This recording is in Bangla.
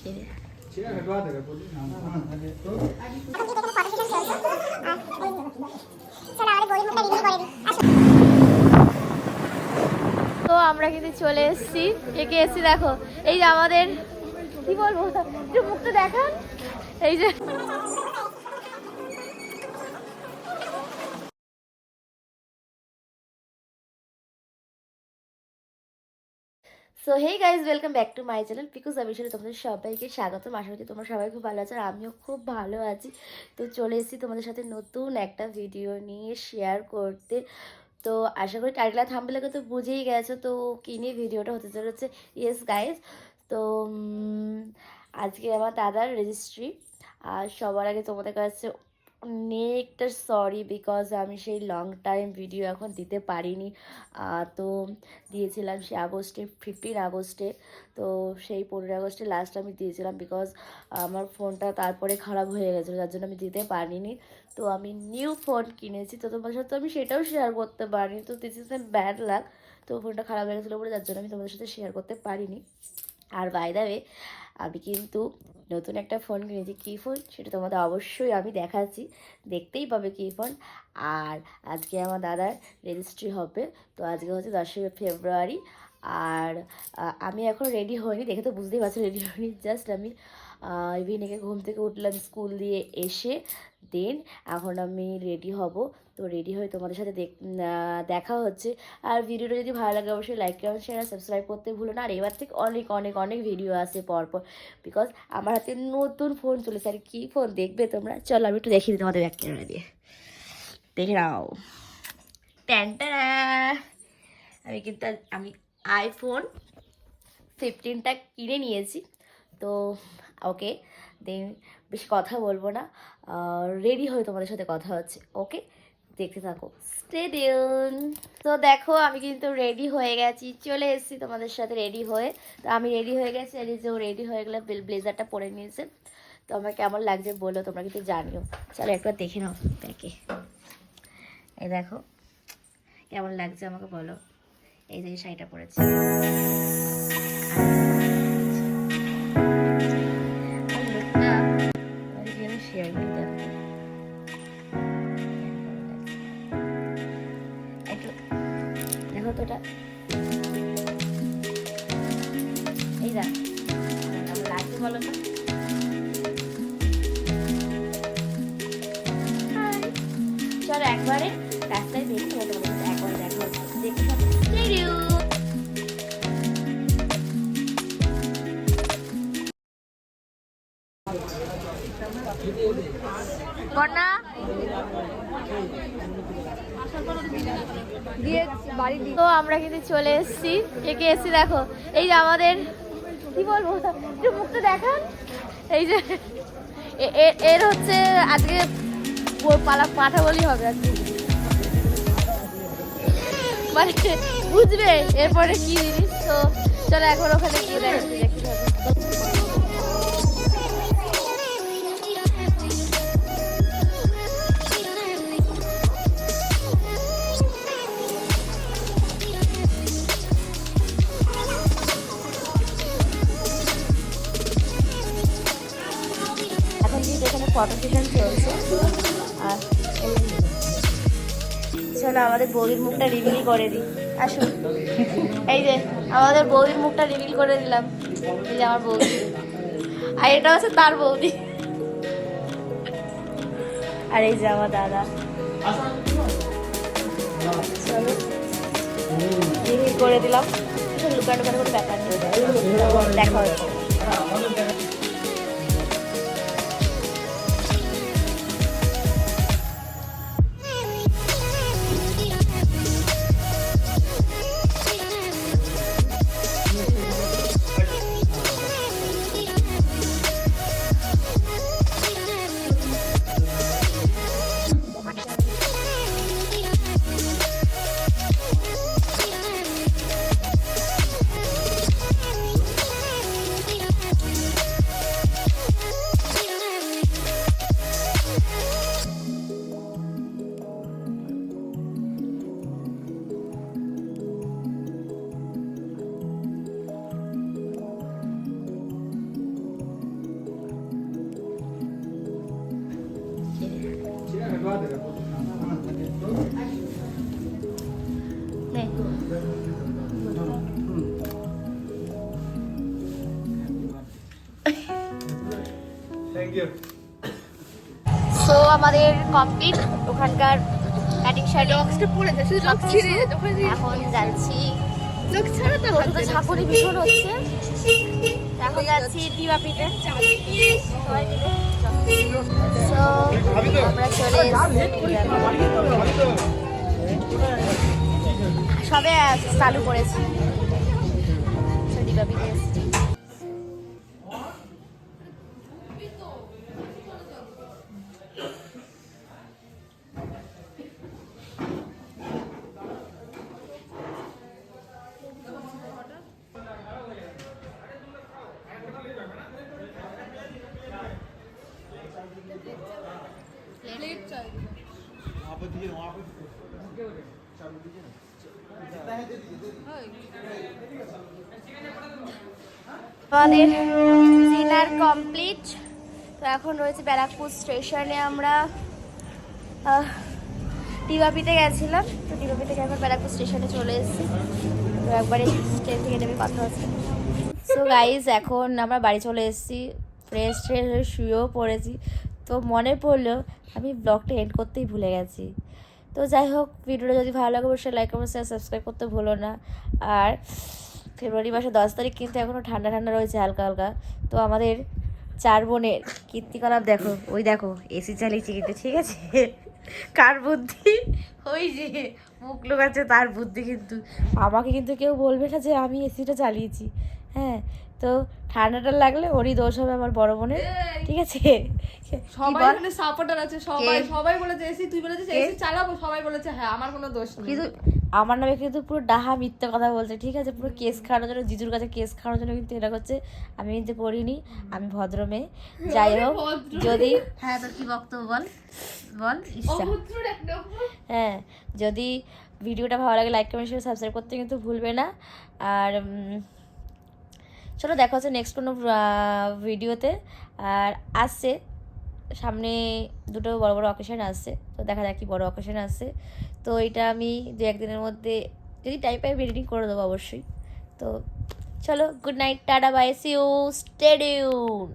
দেখিয়ে দে। তো আমরা কিন্তু চলে এসেছি, একে এসেছি দেখো, এই যে আমাদের কি বলবো, একটু মুখটা দেখান, এই যে so hey guys, welcome back to my channel পিকুস official. তোমাদের সবাইকে স্বাগতম। আশা করি তোমরা সবাই খুব ভালো আছো, আর আমিও খুব ভালো আছি। তো চলে এসেছি তোমাদের সাথে নতুন একটা ভিডিও নিয়ে শেয়ার করতে। তো আশা করি টাইটেল আর থাম্বনেলে তো বুঝেই গেছো তো কী নিয়ে ভিডিওটা হতে চলেছে। ইয়েস গাইজ, তো আজকে আমার দাদার রেজিস্ট্রি। আর সবার আগে তোমাদের কাছে অনেকটা সরি, বিকজ আমি সেই লং টাইম ভিডিও এখন দিতে পারিনি। তো দিয়েছিলাম সে আগস্টে, 15 আগস্টে। তো সেই 15 আগস্টে লাস্ট আমি দিয়েছিলাম, বিকজ আমার ফোনটা তারপরে খারাপ হয়ে গেছিলো, যার জন্য আমি দিতে পারিনি। তো আমি নিউ ফোন কিনেছি, তো তোমার সাথে আমি সেটাও শেয়ার করতে পারিনি। তো দিস ইজ ব্যাড লাক। তো ফোনটা খারাপ হয়ে গেছিলো বলে, যার জন্য আমি তোমাদের সাথে শেয়ার করতে পারিনি। আর বাই দ্য ওয়ে, আমি কিন্তু নতুন একটা ফোন কিনেছি। কী ফোন সেটা তোমাদের অবশ্যই আমি দেখাচ্ছি, দেখতেই পাবে কী ফোন। আর আজকে আমার দাদার রেজিস্ট্রি হবে, তো আজকে হচ্ছে 10ই ফেব্রুয়ারি। আর আমি এখন রেডি হইনি, দেখে তো বুঝতেই পারছি রেডি হইনি। জাস্ট আমি ইভিনিংয়ে ঘুম থেকে উঠলাম স্কুল দিয়ে এসে, দেন এখন আমি রেডি হব। তো রেডি হয়ে তোমাদের সাথে দেখা হচ্ছে। আর ভিডিওটা যদি ভালো লাগে অবশ্যই লাইক, কমেন্ট, শেয়ার আর সাবস্ক্রাইব করতে ভুলো না। আর এবার থেকে অনেক অনেক অনেক ভিডিও আসে পরপর, বিকজ আমার হাতে নতুন ফোন চলেছে। আর কী ফোন দেখবে তোমরা, চলো আমি একটু দেখিয়ে দিই তোমাদের ব্যাক ক্যামেরা দিয়ে, দেখে নাও। ট্যানটা আমি আইফোন 15টা কিনে নিয়েছি। তো ওকে, দেন বেশি কথা বলবো না, রেডি হয়ে তোমাদের সাথে কথা হচ্ছে। ওকে, দেখতে থাকো, স্টে টিউন। তো দেখো আমি কিন্তু রেডি হয়ে গেছি, চলে এসেছি তোমাদের সাথে রেডি হয়ে। তো আমি রেডি হয়ে গেছি, আর যে ও রেডি হয়ে গেলে ব্লেজারটা পরে নিয়েছে। তো আমার কেমন লাগছে বলো, তোমরা কিন্তু জানিও। চলো একবার দেখে নাও ব্যাকে, এই দেখো কেমন লাগছে আমাকে বলো। এই যে শাড়িটা পরেছি, শেয়ার করে দেখো, একটু দেখো তো এটা, এই দেখ কেমন লাগছে বলো তো। চলো একবারে রাস্তায় দেখি, একবার দেখো, দেখি তো আমরা কিন্তু চলে এসেছি, একে এসেছি দেখো, এই যে আমাদের কি বলবো, একটু মুখটা দেখান, এই যে এর হচ্ছে আজকে পাঠা বলি হবে আজকে, মানে বুঝবে এরপরে কি জিনিস। তো চলো একবার ওখানে গিয়ে দেখতে হবে। এখানে ফটো সেশন চলছে। আর চলো আমাদের বৌদির মুখটা রিভিল করে দিই, আসুন। এই যে আমাদের বৌদির মুখটা রিভিল করে দিলাম, এই যে আমার বৌদি, আর এটা হচ্ছে তার বৌদি, আর এই যে আমার দাদা। চলো রিভিল করে দিলাম, লুকানো করে কোনো ব্যাপার নেই, দেখা হচ্ছে। সো আমাদের কমপ্লিট ওখানকার কাটিং শাড়ি এখন যাচ্ছি ঝাঁকুনি ভীষণ হচ্ছে এখন যাচ্ছি দিবাপিতে সবাই মিলে সো আমরা চলে সবে চালু করেছি দিবাপিতে এসছি আমাদের ডিনার কমপ্লিট। তো এখন রয়েছে ব্যারাকপুর স্টেশনে। আমরা ডিবাপিতে গেছিলাম, তো ডিবাপি থেকে এখন ব্যারাকপুর স্টেশনে চলে এসেছি। তো একবারে ট্রেন থেকে নেমে কথা হচ্ছে। সো গাইজ এখন আমরা বাড়ি চলে এসেছি, ফ্রেশ ট্রেশ হয়ে শুয়েও পড়েছি। তো মনে পড়লো আমি ব্লগটা এন্ড করতেই ভুলে গেছি। তো যাই হোক, ভিডিওটা যদি ভালো লাগে অবশ্যই লাইক কমেন্ট শেয়ার সাবস্ক্রাইব করতে ভুলো না। আর ফেব্রুয়ারি মাসে 10 তারিখ কিন্তু এখনও ঠান্ডা ঠান্ডা রয়েছে হালকা হালকা। তো আমাদের 4 বোনের কীর্তিকলাপ দেখো, ওই দেখো এসি চালিয়েছি কিন্তু, ঠিক আছে? কার বুদ্ধি? ওই যে মুখ লোকাচ্ছে তার বুদ্ধি। কিন্তু আমাকে কিন্তু কেউ বলবে না যে আমি এসিটা চালিয়েছি। হ্যাঁ, তো ঠান্ডাটা লাগলে ওরই দোষ হবে, আমার বড় বোনের, ঠিক আছে? সবাই এখানে সাপোর্টার আছে, সবাই বলেছে এসি, তুই বলেছিস এসি চালাবো, সবাই বলেছে হ্যাঁ আমার কোনো দোষ নেই। কিন্তু আমার নামে কিন্তু পুরো ডাহা মিথ্যে কথা বলছে, ঠিক আছে? পুরো কেস খাওয়ানোর জন্য, জিজুর কাছে কেস খাওয়ানোর জন্য কিন্তু এটা করছে। আমি কিন্তু করিনি, আমি ভদ্র মেয়ে। যাই হোক, যদি হ্যাঁ তোর কি বক্তব্য বল বল। হ্যাঁ, যদি ভিডিওটা ভালো লাগে লাইক কমেন্ট শেয়ার সাবস্ক্রাইব করতে কিন্তু ভুলবে না। আর চলো দেখা হচ্ছে নেক্সট কোনো ভিডিওতে। আর আসছে সামনে দুটো বড় বড় অকেশন আসছে, তো দেখা যাক কি বড় অকেশন আসছে। তো এটা আমি 2-1 দিনের মধ্যে যদি টাইম পাই এডিটিং করে দেবো অবশ্যই। তো চলো, good night, tata, bye, see you, stay tuned.